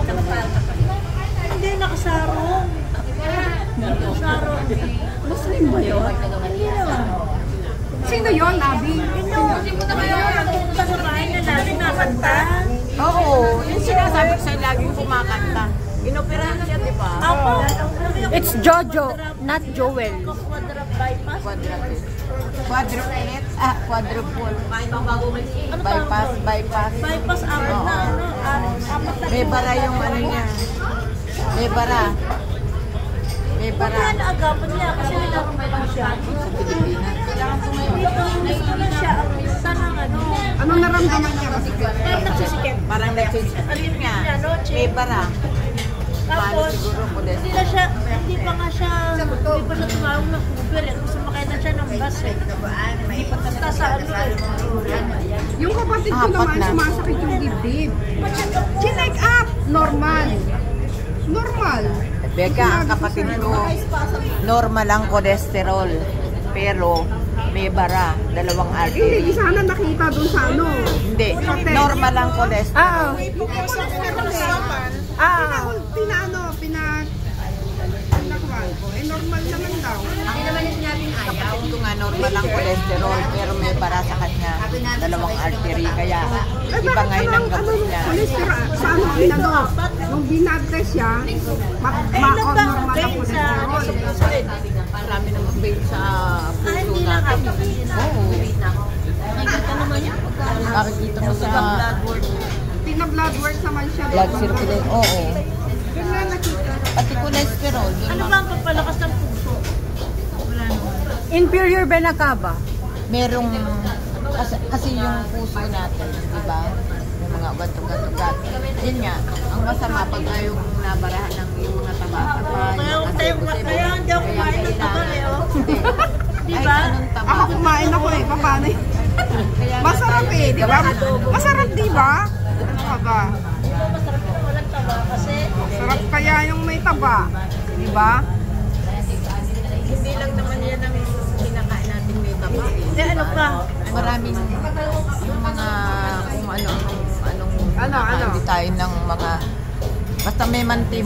Hindi, nakasarong. Nakasarong. Muslim ba yun? Hindi naman. Sino yun, Abi? Sino na kayo? Nagpunta sa bahay na natin nakanta. Oo, yung sinasabi ko sa'yo laging kumakanta. Inoperahan siya, di ba? Ako. It's Jojo, not Joel. Quadrant bypass. Quadruplet? Quadruple. Ano Bypass, tawag? bypass. Bypass, apat na ano. Apat na. May bara yung ano niya. May bara. May bara. Kaya naagapan niya kasi nagkaroon siya. Sa Pilipinas. Dito na siya. Tanang ano. Anong naramdaman niya? Parang nagsisikip. Parang nagsisikip. Alin nga. May bara. Tapos, siguro po din. hindi pa nga siya, hindi pa siya tumawag ng Uber eh. Gusto makaya na siya ng bus eh. Hindi pa tasta sa ano eh. Yung kapatid ko naman sumasakit yung dibdib. Chinek up! Normal. Normal. Beka, ang kapatid ko, normal ang cholesterol. Pero may bara, dalawang Hindi, artery. sana nakita dun sa ano. Hindi, normal ang cholesterol. Pinakuhan ko. Eh, normal naman daw. Kapatid ko nga, normal ang cholesterol. Pero may bara sa kanya, dalawang artery. Kaya, iba ngayon ang gamot niya. Cholesterol, sa ano, pinano, nung binabtest siya, normal ang cholesterol. Marami na mag-bail sa puso Hindi lang natin. ako. Oo. Nakikita naman niya. Makikita mo sa Pina-blood work naman siya. blood circulation. Oo. Doon nga nakita. Pati cholesterol. Ano ba ang papalakas ng puso? Wala naman. Inferior vena cava. Merong, kasi yung puso natin, di ba? Yung mga ugat-ugat-ugat. Yun nga, ang masama pag yung nabarahan ng yung mga taba. Kaya hindi ako kumain ng taba eh. Oh. Di ba? Anong taba? Ako kumain ako eh. Paano eh? Masarap eh, di ba? Masarap, di ba? Ano ka ba? Di ba masarap kung walang taba kasi Sarap kaya yung may taba. Di ba? Hindi lang naman yan ang kinakain natin may taba. ano pa? Maraming yung mga kung anong Ano? hindi tayo ng mga basta may manti